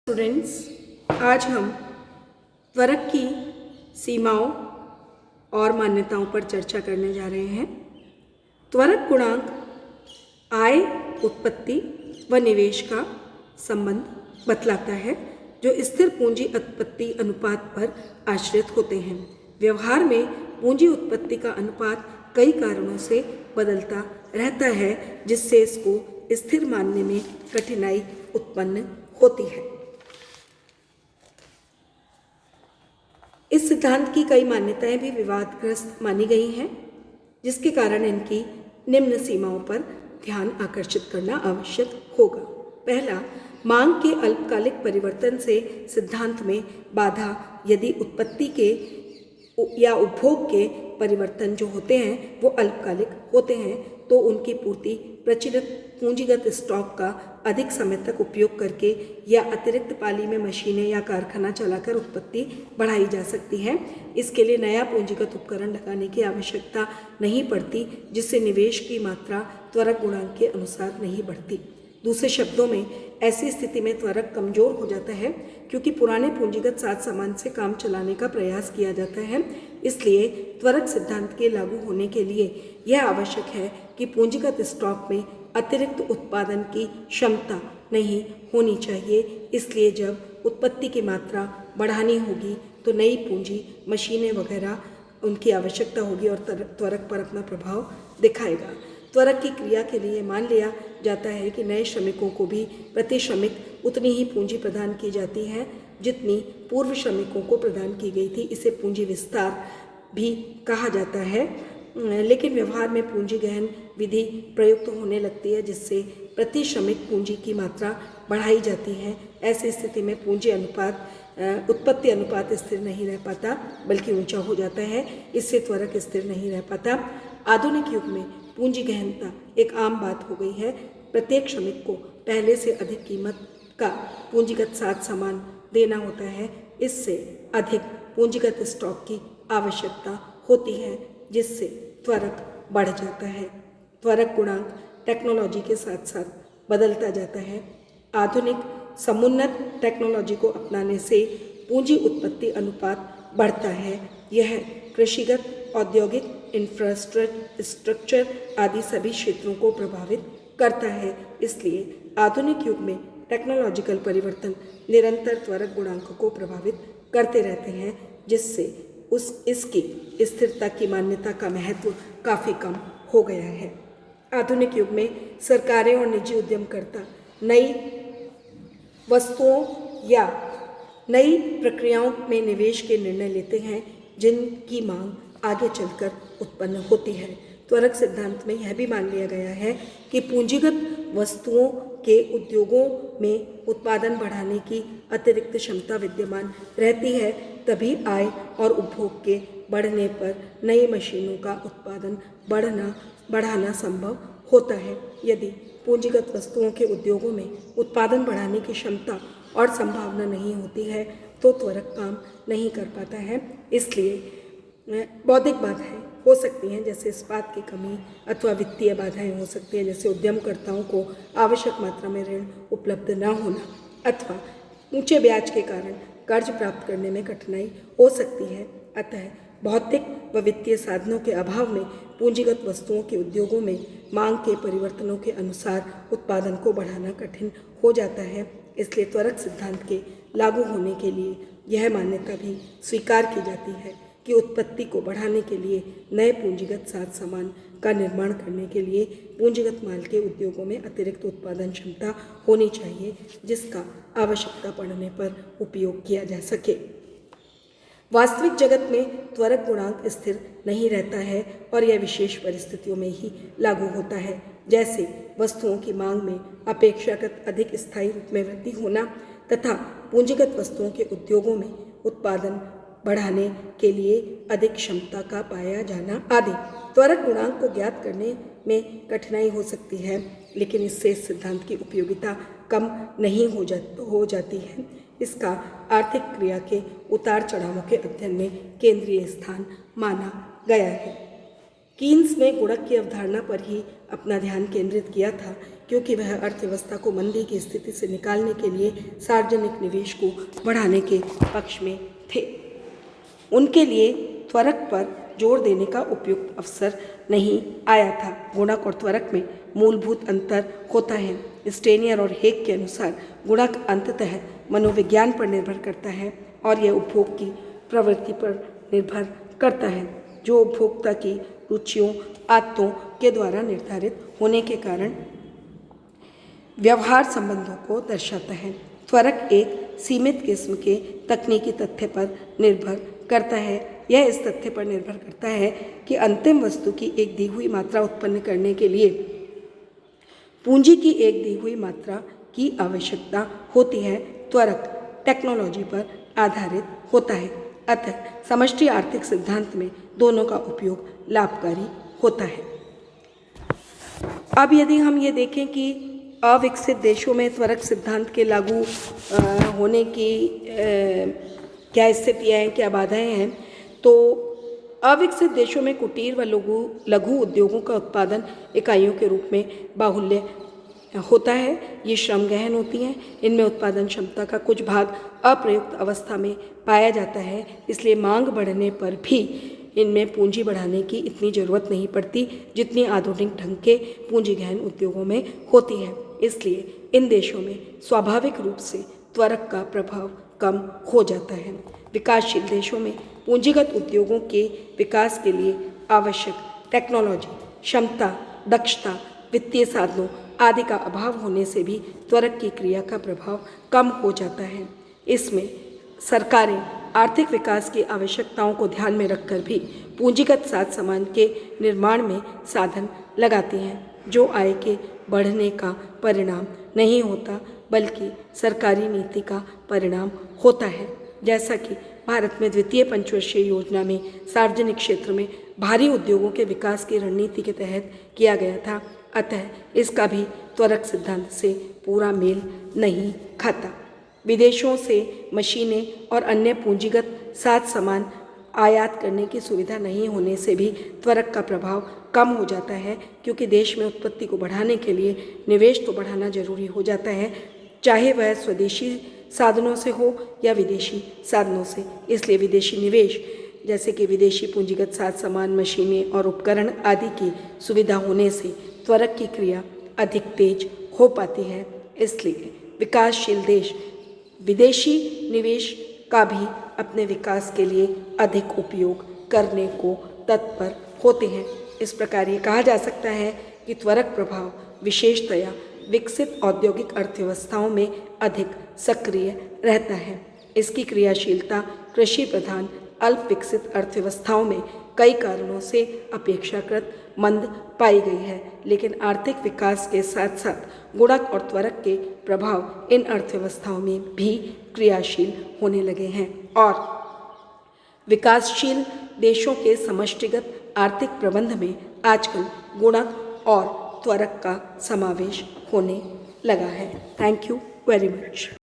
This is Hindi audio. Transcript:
स्टूडेंट्स, आज हम त्वरक की सीमाओं और मान्यताओं पर चर्चा करने जा रहे हैं। त्वरक गुणांक आय, उत्पत्ति व निवेश का संबंध बतलाता है, जो स्थिर पूंजी उत्पत्ति अनुपात पर आश्रित होते हैं। व्यवहार में पूंजी उत्पत्ति का अनुपात कई कारणों से बदलता रहता है, जिससे इसको स्थिर मानने में कठिनाई उत्पन्न होती है। इस सिद्धांत की कई मान्यताएं भी विवादग्रस्त मानी गई हैं, जिसके कारण इनकी निम्न सीमाओं पर ध्यान आकर्षित करना आवश्यक होगा। पहला, मांग के अल्पकालिक परिवर्तन से सिद्धांत में बाधा। यदि उत्पत्ति के या उपभोग के परिवर्तन जो होते हैं वो अल्पकालिक होते हैं, तो उनकी पूर्ति प्रचलित पूंजीगत स्टॉक का अधिक समय तक उपयोग करके या अतिरिक्त पाली में मशीनें या कारखाना चलाकर उत्पत्ति बढ़ाई जा सकती है। इसके लिए नया पूंजीगत उपकरण लगाने की आवश्यकता नहीं पड़ती, जिससे निवेश की मात्रा त्वरक गुणांक के अनुसार नहीं बढ़ती। दूसरे शब्दों में, ऐसी स्थिति में त्वरक कमजोर हो जाता है, क्योंकि पुराने पूंजीगत साज सामान से काम चलाने का प्रयास किया जाता है। इसलिए त्वरक सिद्धांत के लागू होने के लिए यह आवश्यक है कि पूंजीगत स्टॉक में अतिरिक्त उत्पादन की क्षमता नहीं होनी चाहिए। इसलिए जब उत्पत्ति की मात्रा बढ़ानी होगी तो नई पूंजी, मशीनें वगैरह उनकी आवश्यकता होगी और त्वरक पर अपना प्रभाव दिखाएगा। त्वरक की क्रिया के लिए मान लिया जाता है कि नए श्रमिकों को भी प्रति श्रमिक उतनी ही पूंजी प्रदान की जाती है जितनी पूर्व श्रमिकों को प्रदान की गई थी। इसे पूंजी विस्तार भी कहा जाता है, लेकिन व्यवहार में पूंजी गहन विधि प्रयुक्त होने लगती है, जिससे प्रति श्रमिक पूंजी की मात्रा बढ़ाई जाती है। ऐसी स्थिति में पूंजी अनुपात, उत्पत्ति अनुपात स्थिर नहीं रह पाता, बल्कि ऊंचा हो जाता है। इससे त्वरक स्थिर नहीं रह पाता। आधुनिक युग में पूंजी गहनता एक आम बात हो गई है। प्रत्येक श्रमिक को पहले से अधिक कीमत का पूंजीगत साज सामान देना होता है। इससे अधिक पूंजीगत स्टॉक की आवश्यकता होती है, जिससे त्वरक बढ़ जाता है। त्वरक गुणांक टेक्नोलॉजी के साथ साथ बदलता जाता है। आधुनिक समुन्नत टेक्नोलॉजी को अपनाने से पूंजी उत्पत्ति अनुपात बढ़ता है। यह कृषिगत, औद्योगिक, इंफ्रास्ट्रक्चर आदि सभी क्षेत्रों को प्रभावित करता है। इसलिए आधुनिक युग में टेक्नोलॉजिकल परिवर्तन निरंतर त्वरक गुणांक को प्रभावित करते रहते हैं, जिससे इसकी स्थिरता की मान्यता का महत्व काफ़ी कम हो गया है। आधुनिक युग में सरकारें और निजी उद्यमकर्ता नई वस्तुओं या नई प्रक्रियाओं में निवेश के निर्णय लेते हैं, जिनकी मांग आगे चलकर उत्पन्न होती है। त्वरक सिद्धांत में यह भी मान लिया गया है कि पूंजीगत वस्तुओं के उद्योगों में उत्पादन बढ़ाने की अतिरिक्त क्षमता विद्यमान रहती है, तभी आय और उपभोग के बढ़ने पर नई मशीनों का उत्पादन बढ़ाना संभव होता है। यदि पूंजीगत वस्तुओं के उद्योगों में उत्पादन बढ़ाने की क्षमता और संभावना नहीं होती है, तो त्वरक काम नहीं कर पाता है। इसलिए बौद्धिक बाधाएं हो सकती हैं, जैसे इस्पात की कमी, अथवा वित्तीय बाधाएं हो सकती हैं, जैसे उद्यमकर्ताओं को आवश्यक मात्रा में ऋण उपलब्ध न होना, अथवा ऊंचे ब्याज के कारण कर्ज प्राप्त करने में कठिनाई हो सकती है। अतः भौतिक व वित्तीय साधनों के अभाव में पूंजीगत वस्तुओं के उद्योगों में मांग के परिवर्तनों के अनुसार उत्पादन को बढ़ाना कठिन हो जाता है। इसलिए त्वरक सिद्धांत के लागू होने के लिए यह मान्यता भी स्वीकार की जाती है कि उत्पत्ति को बढ़ाने के लिए नए पूंजीगत साज सामान का निर्माण करने के लिए पूंजीगत माल के उद्योगों में अतिरिक्त उत्पादन क्षमता होनी चाहिए, जिसका आवश्यकता पड़ने पर उपयोग किया जा सके। वास्तविक जगत में त्वरक गुणांक स्थिर नहीं रहता है और यह विशेष परिस्थितियों में ही लागू होता है, जैसे वस्तुओं की मांग में अपेक्षाकृत अधिक स्थायी रूप में वृद्धि होना तथा पूंजीगत वस्तुओं के उद्योगों में उत्पादन बढ़ाने के लिए अधिक क्षमता का पाया जाना आदि। त्वरक गुणांक को ज्ञात करने में कठिनाई हो सकती है, लेकिन इससे इस सिद्धांत की उपयोगिता कम नहीं हो जाती है। इसका आर्थिक क्रिया के उतार चढ़ावों के अध्ययन में केंद्रीय स्थान माना गया है। कीन्स ने गुणक की अवधारणा पर ही अपना ध्यान केंद्रित किया था। क्योंकि वह अर्थव्यवस्था को मंदी की स्थिति से निकालने के लिए सार्वजनिक निवेश को बढ़ाने के पक्ष में थे। उनके लिए त्वरक पर जोर देने का उपयुक्त अवसर नहीं आया था। गुणक और त्वरक में मूलभूत अंतर होता है। स्टेनियर और हेग के अनुसार गुणक अंततः मनोविज्ञान पर निर्भर करता है और यह उपभोग की प्रवृत्ति पर निर्भर करता है, जो उपभोक्ता की रुचियों आदतों के द्वारा निर्धारित होने के कारण व्यवहार संबंधों को दर्शाता है। त्वरक एक सीमित किस्म के तकनीकी तथ्य पर निर्भर करता है। यह इस तथ्य पर निर्भर करता है कि अंतिम वस्तु की एक दी हुई मात्रा उत्पन्न करने के लिए पूंजी की एक दी हुई मात्रा की आवश्यकता होती है। त्वरक टेक्नोलॉजी पर आधारित होता है, अतः समष्टि आर्थिक सिद्धांत में दोनों का उपयोग लाभकारी होता है। अब यदि हम ये देखें कि अविकसित देशों में त्वरक सिद्धांत के लागू होने की क्या स्थितियाँ हैं, क्या बाधाएं हैं, तो अविकसित देशों में कुटीर व लघु उद्योगों का उत्पादन इकाइयों के रूप में बाहुल्य होता है। ये श्रम गहन होती हैं। इनमें उत्पादन क्षमता का कुछ भाग अप्रयुक्त अवस्था में पाया जाता है, इसलिए मांग बढ़ने पर भी इनमें पूंजी बढ़ाने की इतनी ज़रूरत नहीं पड़ती जितनी आधुनिक ढंग के पूंजी गहन उद्योगों में होती है। इसलिए इन देशों में स्वाभाविक रूप से त्वरक का प्रभाव कम हो जाता है। विकासशील देशों में पूंजीगत उद्योगों के विकास के लिए आवश्यक टेक्नोलॉजी, क्षमता, दक्षता, वित्तीय साधनों आदि का अभाव होने से भी त्वरक की क्रिया का प्रभाव कम हो जाता है। इसमें सरकारें आर्थिक विकास की आवश्यकताओं को ध्यान में रखकर भी पूंजीगत साज सामान के निर्माण में साधन लगाती हैं, जो आय के बढ़ने का परिणाम नहीं होता बल्कि सरकारी नीति का परिणाम होता है। जैसा कि भारत में द्वितीय पंचवर्षीय योजना में सार्वजनिक क्षेत्र में भारी उद्योगों के विकास की रणनीति के तहत किया गया था, अतः इसका भी त्वरक सिद्धांत से पूरा मेल नहीं खाता। विदेशों से मशीनें और अन्य पूंजीगत साज सामान आयात करने की सुविधा नहीं होने से भी त्वरक का प्रभाव कम हो जाता है, क्योंकि देश में उत्पत्ति को बढ़ाने के लिए निवेश तो बढ़ाना जरूरी हो जाता है, चाहे वह स्वदेशी साधनों से हो या विदेशी साधनों से। इसलिए विदेशी निवेश जैसे कि विदेशी पूंजीगत साज सामान, मशीनें और उपकरण आदि की सुविधा होने से त्वरक की क्रिया अधिक तेज हो पाती है। इसलिए विकासशील देश विदेशी निवेश का भी अपने विकास के लिए अधिक उपयोग करने को तत्पर होते हैं। इस प्रकार ये कहा जा सकता है कि त्वरक प्रभाव विशेषतया विकसित औद्योगिक अर्थव्यवस्थाओं में अधिक सक्रिय रहता है। इसकी क्रियाशीलता कृषि प्रधान अल्प विकसित अर्थव्यवस्थाओं में कई कारणों से अपेक्षाकृत मंद पाई गई है, लेकिन आर्थिक विकास के साथ साथ गुणक और त्वरक के प्रभाव इन अर्थव्यवस्थाओं में भी क्रियाशील होने लगे हैं और विकासशील देशों के समष्टिगत आर्थिक प्रबंध में आजकल गुणक और त्वरक का समावेश होने लगा है। Thank you very much.